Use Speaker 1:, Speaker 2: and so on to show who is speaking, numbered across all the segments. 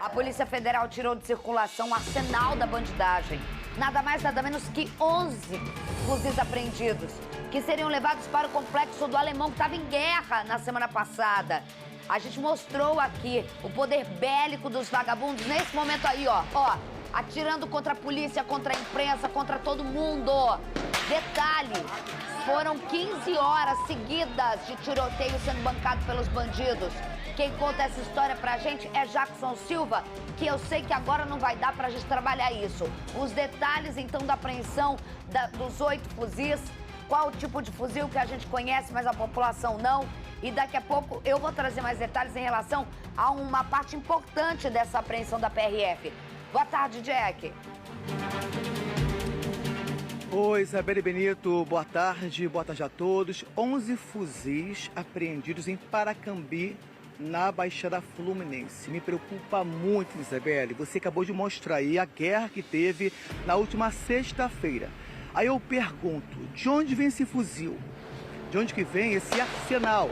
Speaker 1: A Polícia Federal tirou de circulação o arsenal da bandidagem. Nada mais, nada menos que 11 fuzis apreendidos, que seriam levados para o complexo do Alemão, que estava em guerra na semana passada. A gente mostrou aqui o poder bélico dos vagabundos nesse momento aí, ó, atirando contra a polícia, contra a imprensa, contra todo mundo. Detalhe, foram 15 horas seguidas de tiroteio sendo bancado pelos bandidos. Quem conta essa história pra gente é Jackson Silva, que eu sei que agora não vai dar pra gente trabalhar isso. Os detalhes, então, da apreensão dos 8 fuzis, qual o tipo de fuzil que a gente conhece, mas a população não. E daqui a pouco eu vou trazer mais detalhes em relação a uma parte importante dessa apreensão da PRF. Boa tarde, Jack.
Speaker 2: Oi, Isabelle Benito, boa tarde a todos. 11 fuzis apreendidos em Paracambi, na Baixada Fluminense. Me preocupa muito, Isabelle. Você acabou de mostrar aí a guerra que teve na última sexta-feira. Aí eu pergunto, de onde vem esse fuzil? De onde que vem esse arsenal?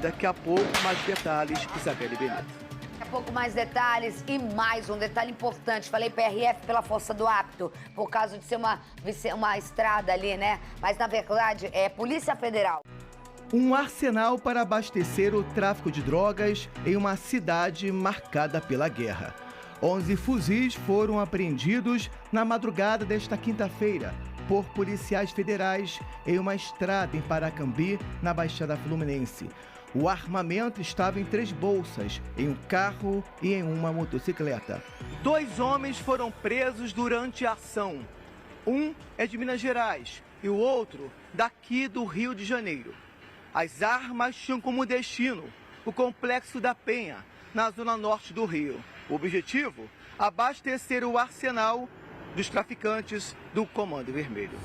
Speaker 2: Daqui a pouco mais detalhes, Isabelle Benito.
Speaker 1: Daqui a pouco mais detalhes e mais um detalhe importante. Falei PRF pela força do hábito, por causa de ser uma estrada ali, né? Mas na verdade é Polícia Federal.
Speaker 3: Um arsenal para abastecer o tráfico de drogas em uma cidade marcada pela guerra. 11 fuzis foram apreendidos na madrugada desta quinta-feira por policiais federais em uma estrada em Paracambi, na Baixada Fluminense. O armamento estava em 3 bolsas, em um carro e em uma motocicleta.
Speaker 2: 2 homens foram presos durante a ação. Um é de Minas Gerais e o outro daqui do Rio de Janeiro. As armas tinham como destino o Complexo da Penha, na zona norte do Rio. O objetivo? Abastecer o arsenal dos traficantes do Comando Vermelho.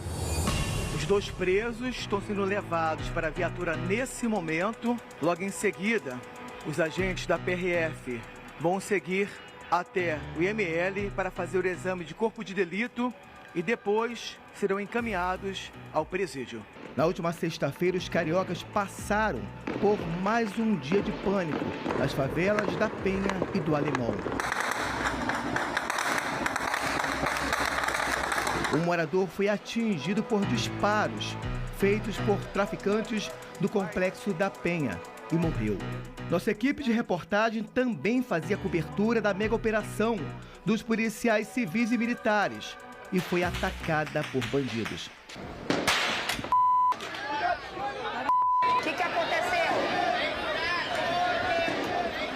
Speaker 2: Os 2 presos estão sendo levados para a viatura nesse momento. Logo em seguida, os agentes da PRF vão seguir até o IML para fazer o exame de corpo de delito e depois serão encaminhados ao presídio.
Speaker 3: Na última sexta-feira, os cariocas passaram por mais um dia de pânico nas favelas da Penha e do Alemão. Um morador foi atingido por disparos feitos por traficantes do Complexo da Penha e morreu. Nossa equipe de reportagem também fazia cobertura da mega operação dos policiais civis e militares e foi atacada por bandidos.
Speaker 1: O que aconteceu?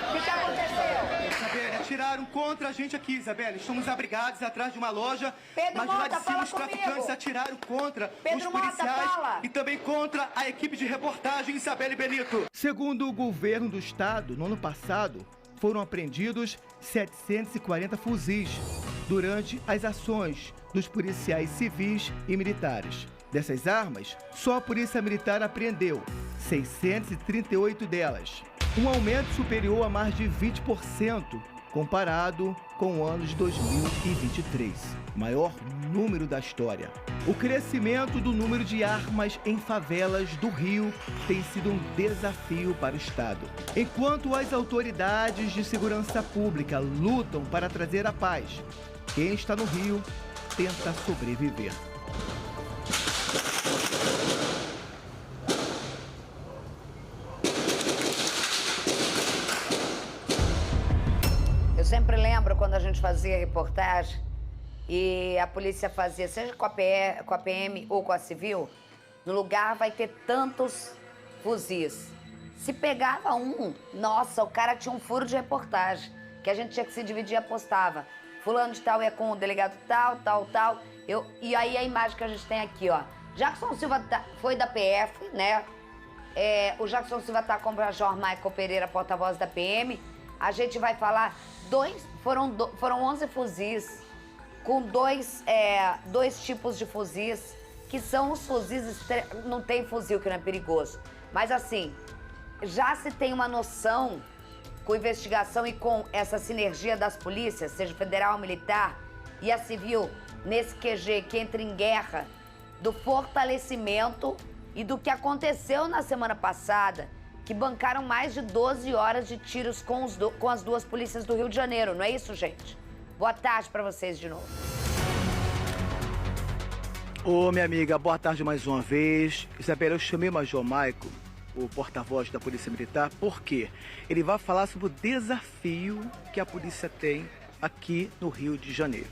Speaker 1: O que aconteceu?
Speaker 2: Isabelle, atiraram contra a gente aqui, Isabelle. Estamos abrigados atrás de uma loja,
Speaker 1: Pedro
Speaker 2: mas lá
Speaker 1: Mota,
Speaker 2: de cima
Speaker 1: fala
Speaker 2: os traficantes
Speaker 1: comigo.
Speaker 2: atiraram contra
Speaker 1: Pedro
Speaker 2: os
Speaker 1: Mota,
Speaker 2: policiais
Speaker 1: fala.
Speaker 2: e também contra a equipe de reportagem, Isabelle Benito.
Speaker 3: Segundo o governo do estado, no ano passado, foram apreendidos 740 fuzis durante as ações dos policiais civis e militares. Dessas armas, só a Polícia Militar apreendeu 638 delas. Um aumento superior a mais de 20% comparado com o ano de 2023, maior número da história. O crescimento do número de armas em favelas do Rio tem sido um desafio para o Estado. Enquanto as autoridades de segurança pública lutam para trazer a paz, quem está no Rio tenta sobreviver.
Speaker 1: Eu sempre lembro quando a gente fazia reportagem e a polícia fazia, seja com a PM ou com a civil, no lugar vai ter tantos fuzis. Se pegava um, nossa, o cara tinha um furo de reportagem, que a gente tinha que se dividir e apostava. Fulano de tal é com o delegado tal. E aí a imagem que a gente tem aqui, ó. Jackson Silva foi da PF, né? O Jackson Silva tá com o Major Michael Pereira, porta-voz da PM. A gente vai falar, foram 11 fuzis, com dois tipos de fuzis, que são os fuzis, não tem fuzil que não é perigoso. Mas assim, já se tem uma noção, com investigação e com essa sinergia das polícias, seja federal, militar e a civil, nesse QG que entra em guerra, do fortalecimento e do que aconteceu na semana passada, que bancaram mais de 12 horas de tiros com as duas polícias do Rio de Janeiro, não é isso, gente? Boa tarde para vocês de novo.
Speaker 2: Ô, minha amiga, boa tarde mais uma vez. Isabela, eu chamei o Major Maico, o porta-voz da Polícia Militar, porque ele vai falar sobre o desafio que a polícia tem aqui no Rio de Janeiro.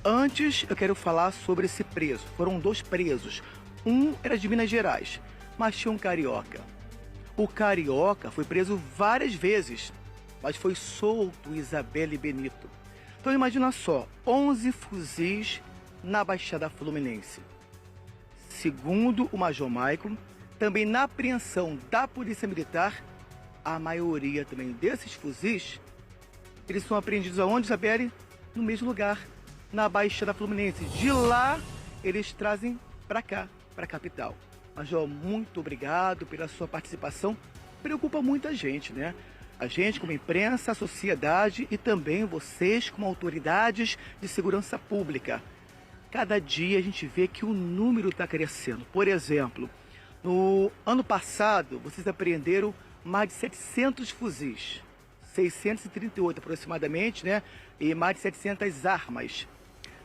Speaker 2: Antes, eu quero falar sobre esse preso. Foram 2 presos. Um era de Minas Gerais, mas tinha um carioca. O carioca foi preso várias vezes, mas foi solto, Isabelle Benito. Então imagina só, 11 fuzis na Baixada Fluminense. Segundo o Major Maico, também na apreensão da Polícia Militar, a maioria também desses fuzis, eles são apreendidos aonde, Isabelle? No mesmo lugar, na Baixada Fluminense. De lá, eles trazem para cá, para a capital. Major, muito obrigado pela sua participação. Preocupa muita gente, né? A gente como imprensa, a sociedade e também vocês como autoridades de segurança pública. Cada dia a gente vê que o número está crescendo. Por exemplo, no ano passado, vocês apreenderam mais de 700 fuzis. 638 aproximadamente, né? E mais de 700 armas.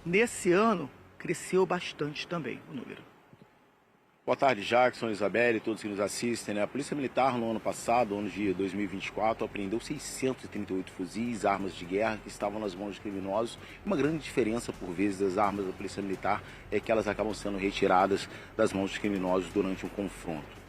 Speaker 2: Nesse ano, cresceu bastante também o número.
Speaker 4: Boa tarde, Jackson, Isabelle, todos que nos assistem. A Polícia Militar, no ano passado, ano de 2024, apreendeu 638 fuzis, armas de guerra que estavam nas mãos de criminosos. Uma grande diferença, por vezes, das armas da Polícia Militar é que elas acabam sendo retiradas das mãos de criminosos durante um confronto.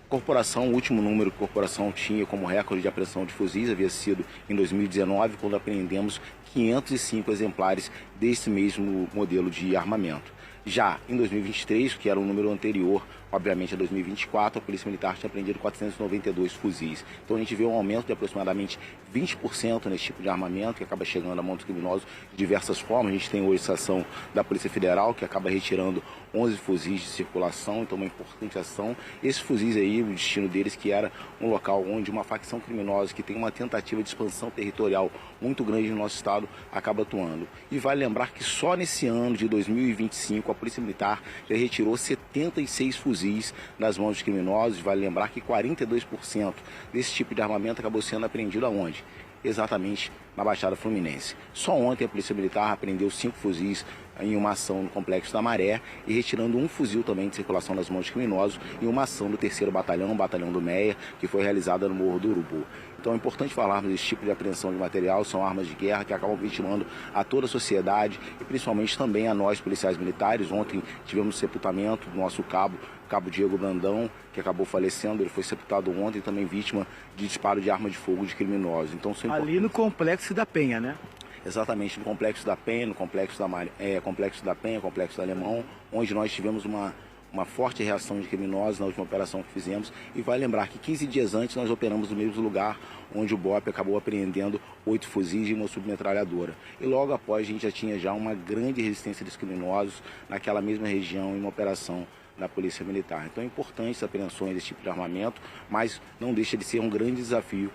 Speaker 4: A corporação, o último número que a corporação tinha como recorde de apreensão de fuzis havia sido em 2019, quando apreendemos 505 exemplares desse mesmo modelo de armamento. Já em 2023, que era o número anterior, obviamente, a 2024, a Polícia Militar tinha apreendido 492 fuzis. Então a gente vê um aumento de aproximadamente 20% nesse tipo de armamento, que acaba chegando à mão dos criminosos de diversas formas. A gente tem hoje essa ação da Polícia Federal, que acaba retirando 11 fuzis de circulação, então uma importante ação. Esses fuzis aí, o destino deles que era um local onde uma facção criminosa que tem uma tentativa de expansão territorial muito grande no nosso estado acaba atuando. E vale lembrar que só nesse ano de 2025 a Polícia Militar já retirou 76 fuzis das mãos dos criminosos. Vale lembrar que 42% desse tipo de armamento acabou sendo apreendido aonde? Exatamente na Baixada Fluminense. Só ontem a Polícia Militar apreendeu 5 fuzis em uma ação no Complexo da Maré e retirando um fuzil também de circulação das mãos de criminosos em uma ação do 3º Batalhão, o Batalhão do Meia, que foi realizada no Morro do Urubu. Então é importante falarmos desse tipo de apreensão de material, são armas de guerra que acabam vitimando a toda a sociedade e principalmente também a nós, policiais militares. Ontem tivemos o sepultamento do nosso cabo Diego Brandão, que acabou falecendo. Ele foi sepultado ontem, também vítima de disparo de arma de fogo de criminosos. Então,
Speaker 2: ali no Complexo da Penha, né?
Speaker 4: Exatamente, no Complexo da Penha, no Complexo da Penha, Complexo do Alemão, onde nós tivemos uma forte reação de criminosos na última operação que fizemos. E vai lembrar que 15 dias antes nós operamos no mesmo lugar onde o BOP acabou apreendendo 8 fuzis e uma submetralhadora. E logo após a gente já tinha uma grande resistência dos criminosos naquela mesma região em uma operação da Polícia Militar. Então é importante as apreensões desse tipo de armamento, mas não deixa de ser um grande desafio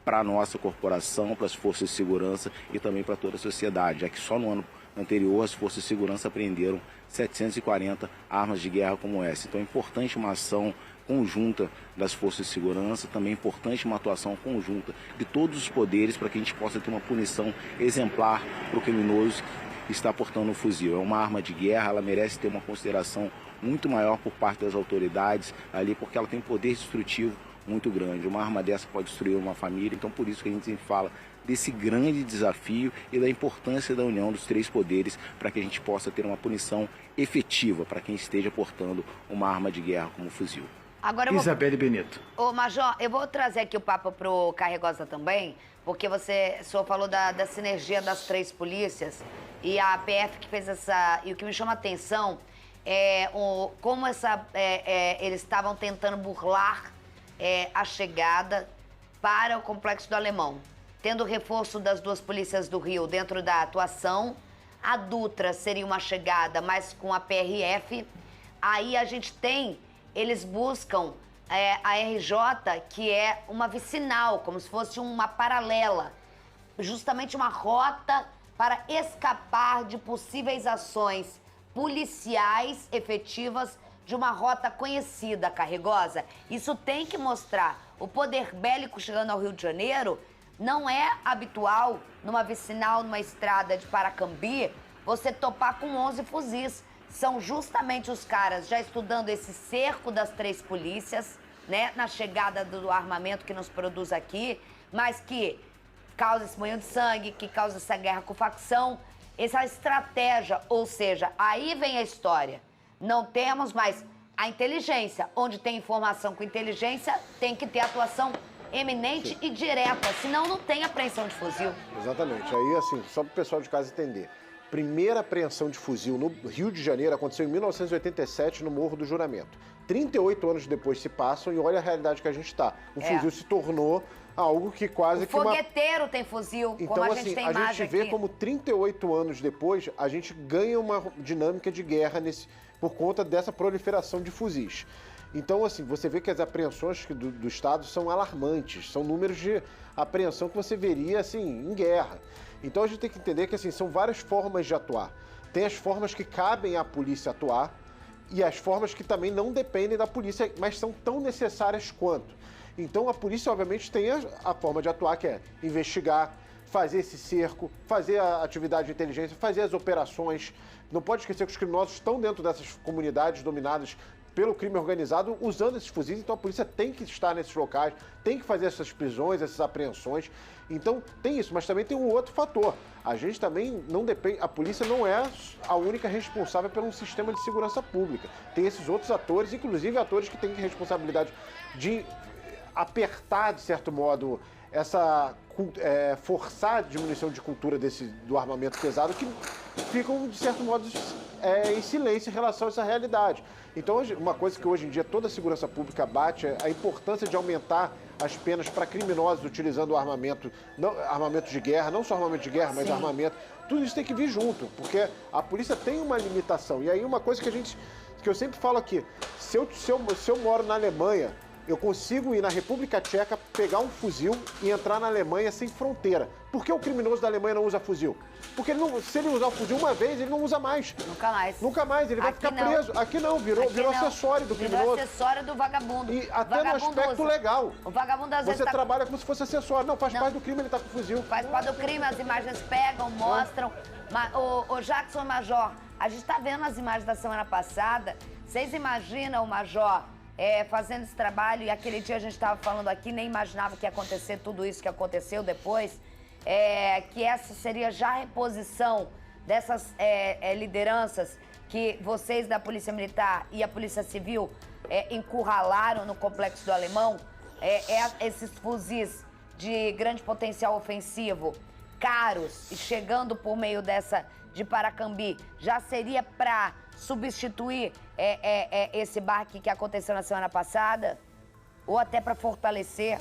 Speaker 4: para a nossa corporação, para as forças de segurança e também para toda a sociedade, já que só no ano anterior as forças de segurança apreenderam 740 armas de guerra como essa. Então é importante uma ação conjunta das forças de segurança, também é importante uma atuação conjunta de todos os poderes para que a gente possa ter uma punição exemplar para o criminoso que está portando um fuzil. É uma arma de guerra, ela merece ter uma consideração muito maior por parte das autoridades ali, porque ela tem poder destrutivo muito grande. Uma arma dessa pode destruir uma família, então por isso que a gente sempre fala desse grande desafio e da importância da união dos 3 poderes para que a gente possa ter uma punição efetiva para quem esteja portando uma arma de guerra como fuzil.
Speaker 1: Agora
Speaker 2: Isabelle Benito.
Speaker 1: Ô, Major, eu vou trazer aqui o papo pro Carregosa também, porque o senhor falou da sinergia das 3 polícias e a PF que fez essa... E o que me chama a atenção é como eles estavam tentando burlar a chegada para o Complexo do Alemão. Tendo o reforço das 2 polícias do Rio dentro da atuação, a Dutra seria uma chegada, mas com a PRF. Aí a gente tem, eles buscam a RJ, que é uma vicinal, como se fosse uma paralela, justamente uma rota para escapar de possíveis ações policiais efetivas de uma rota conhecida, Carregosa. Isso tem que mostrar. O poder bélico chegando ao Rio de Janeiro não é habitual numa vicinal, numa estrada de Paracambi, você topar com 11 fuzis. São justamente os caras já estudando esse cerco das 3 polícias, né, na chegada do armamento que nos produz aqui, mas que causa esse banho de sangue, que causa essa guerra com facção, essa estratégia, ou seja, aí vem a história. Não temos mais a inteligência. Onde tem informação com inteligência, tem que ter atuação eminente e direta, senão não tem apreensão de fuzil.
Speaker 5: Exatamente. Aí, assim, só para o pessoal de casa entender. Primeira apreensão de fuzil no Rio de Janeiro aconteceu em 1987, no Morro do Juramento. 38 anos depois se passam e olha a realidade que a gente está. O fuzil se tornou algo que quase que...
Speaker 1: O fogueteiro tem fuzil,
Speaker 5: então,
Speaker 1: como a
Speaker 5: assim,
Speaker 1: gente tem
Speaker 5: a
Speaker 1: imagem
Speaker 5: gente vê
Speaker 1: aqui.
Speaker 5: como 38 anos depois, a gente ganha uma dinâmica de guerra por conta dessa proliferação de fuzis. Então, assim, você vê que as apreensões do Estado são alarmantes, são números de apreensão que você veria, assim, em guerra. Então, a gente tem que entender que, assim, são várias formas de atuar. Tem as formas que cabem à polícia atuar e as formas que também não dependem da polícia, mas são tão necessárias quanto. Então, a polícia, obviamente, tem a forma de atuar, que é investigar, fazer esse cerco, fazer a atividade de inteligência, fazer as operações. Não pode esquecer que os criminosos estão dentro dessas comunidades dominadas pelo crime organizado, usando esses fuzis, então a polícia tem que estar nesses locais, tem que fazer essas prisões, essas apreensões. Então tem isso, mas também tem um outro fator. A gente também não depende, a polícia não é a única responsável por um sistema de segurança pública. Tem esses outros atores, inclusive atores que têm responsabilidade de apertar, de certo modo, forçar a diminuição de cultura do armamento pesado, que ficam, de certo modo, em silêncio em relação a essa realidade. Então, uma coisa que hoje em dia toda a segurança pública bate é a importância de aumentar as penas para criminosos utilizando o armamento de guerra, não só armamento de guerra, mas armamento. Tudo isso tem que vir junto, porque a polícia tem uma limitação. E aí uma coisa que eu sempre falo aqui, se eu moro na Alemanha, eu consigo ir na República Tcheca, pegar um fuzil e entrar na Alemanha sem fronteira. Por que o criminoso da Alemanha não usa fuzil? Porque se ele usar o fuzil uma vez, ele não usa mais.
Speaker 1: Nunca mais.
Speaker 5: Nunca mais, ele vai ficar preso. Aqui não, virou acessório do criminoso.
Speaker 1: Virou acessório do vagabundo.
Speaker 5: E até no aspecto legal.
Speaker 1: O vagabundo às vezes
Speaker 5: você trabalha como se fosse acessório. Não, faz parte do crime, ele tá com fuzil.
Speaker 1: Faz parte do crime, as imagens pegam, mostram. O Jackson Major, a gente tá vendo as imagens da semana passada. Vocês imaginam o Major fazendo esse trabalho, e aquele dia a gente estava falando aqui, nem imaginava que ia acontecer tudo isso que aconteceu depois, que essa seria já a reposição dessas lideranças que vocês da Polícia Militar e a Polícia Civil encurralaram no Complexo do Alemão, esses fuzis de grande potencial ofensivo, caros, e chegando por meio de Paracambi, já seria para substituir esse barque que aconteceu na semana passada? Ou até para fortalecer?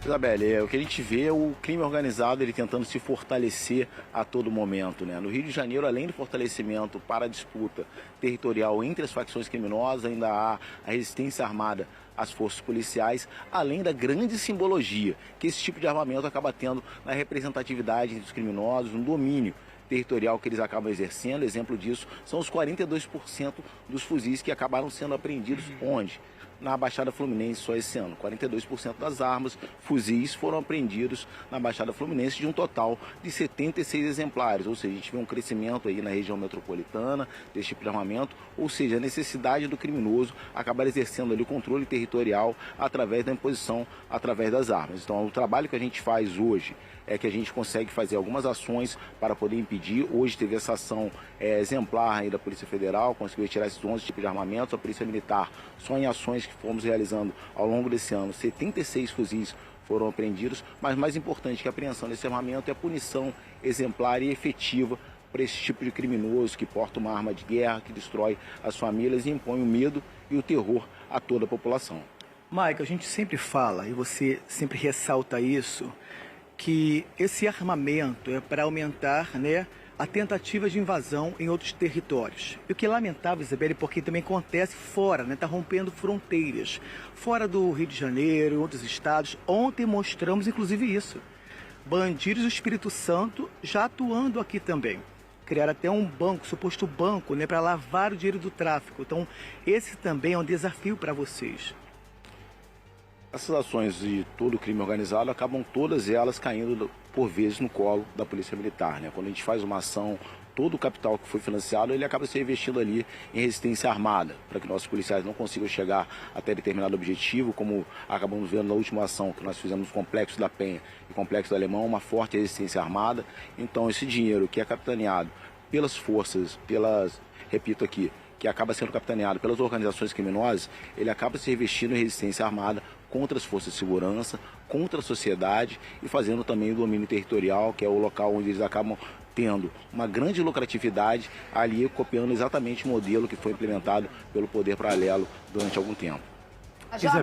Speaker 4: Isabelle, o que a gente vê é o crime organizado ele tentando se fortalecer a todo momento, né? No Rio de Janeiro, além do fortalecimento para a disputa territorial entre as facções criminosas, ainda há a resistência armada às forças policiais, além da grande simbologia que esse tipo de armamento acaba tendo na representatividade entre os criminosos, no domínio territorial que eles acabam exercendo. Exemplo disso são os 42% dos fuzis que acabaram sendo apreendidos onde? Na Baixada Fluminense só esse ano. 42% das armas, fuzis, foram apreendidos na Baixada Fluminense, de um total de 76 exemplares. Ou seja, a gente vê um crescimento aí na região metropolitana desse tipo de armamento, ou seja, a necessidade do criminoso acabar exercendo ali o controle territorial através da imposição, através das armas. Então, o trabalho que a gente faz hoje é que a gente consegue fazer algumas ações para poder impedir. Hoje teve essa ação exemplar aí da Polícia Federal, conseguiu retirar esses 11 tipos de armamentos. A Polícia Militar, só em ações que fomos realizando ao longo desse ano, 76 fuzis foram apreendidos, mas mais importante que a apreensão desse armamento é a punição exemplar e efetiva para esse tipo de criminoso que porta uma arma de guerra, que destrói as famílias e impõe o medo e o terror a toda a população.
Speaker 3: Mike, a gente sempre fala, e você sempre ressalta isso, que esse armamento é para aumentar, né, a tentativa de invasão em outros territórios. E o que é lamentável, Isabelle, porque também acontece fora, né, está rompendo fronteiras. Fora do Rio de Janeiro, em outros estados. Ontem mostramos, inclusive, isso. Bandidos do Espírito Santo já atuando aqui também.
Speaker 2: criaram até um banco, suposto banco, né, para lavar o dinheiro do tráfico. Então, esse também é um desafio para vocês.
Speaker 4: Essas ações de todo o crime organizado acabam todas elas caindo, por vezes, no colo da Polícia Militar, né? Quando a gente faz uma ação, todo o capital que foi financiado, ele acaba se investindo ali em resistência armada, para que nossos policiais não consigam chegar até determinado objetivo, como acabamos vendo na última ação que nós fizemos no Complexo da Penha e Complexo do Alemão, uma forte resistência armada. Então, esse dinheiro que é capitaneado pelas forças, repito aqui, que acaba sendo capitaneado pelas organizações criminosas, ele acaba se revestindo em resistência armada contra as forças de segurança, contra a sociedade e fazendo também o domínio territorial, que é o local onde eles acabam tendo uma grande lucratividade, ali copiando exatamente o modelo que foi implementado pelo poder paralelo durante algum tempo.
Speaker 1: Major,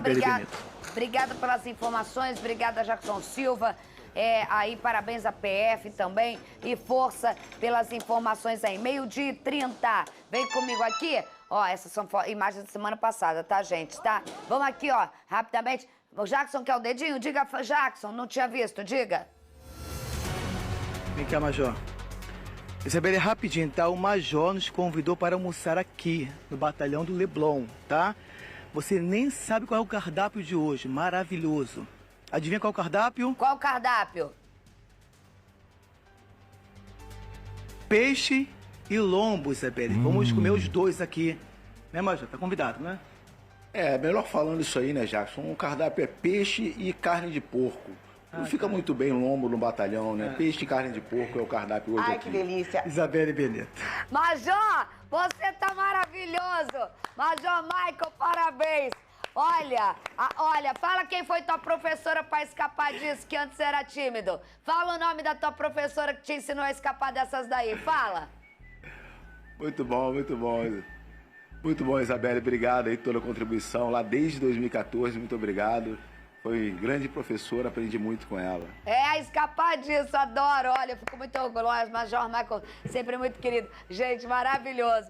Speaker 1: obrigada pelas informações, obrigada Jackson Silva. Aí parabéns à PF também e força pelas informações aí. 12h30, vem comigo aqui. Ó, essas são imagens da semana passada, tá, gente? Tá? Vamos aqui, ó, rapidamente. O Jackson quer o dedinho? Diga, Jackson, não tinha visto, diga.
Speaker 2: Vem cá, Major. Isabelle, rapidinho, tá? O Major nos convidou para almoçar aqui, no batalhão do Leblon, tá? Você nem sabe qual é o cardápio de hoje, maravilhoso. Adivinha qual é o cardápio?
Speaker 1: Qual o cardápio?
Speaker 2: Peixe e lombo, Isabelle. Vamos comer os dois aqui. Né, Major? Tá convidado, né?
Speaker 4: Melhor falando isso aí, né, Jackson? O cardápio é peixe e carne de porco. Não fica muito bem lombo no batalhão, né? Peixe e carne de porco é o cardápio hoje aqui.
Speaker 6: Ai, que delícia.
Speaker 2: Isabelle Benedetto.
Speaker 1: Major, você tá maravilhoso. Major Michael, parabéns. Olha, fala quem foi tua professora para escapar disso, que antes era tímido. Fala o nome da tua professora que te ensinou a escapar dessas daí, fala.
Speaker 4: Muito bom, muito bom. Muito bom, Isabelle, obrigado aí por toda a contribuição lá desde 2014, muito obrigado. Foi grande professora, aprendi muito com ela.
Speaker 1: Escapar disso, adoro. Olha, eu fico muito orgulhosa, Major Michael, sempre muito querido. Gente, maravilhoso.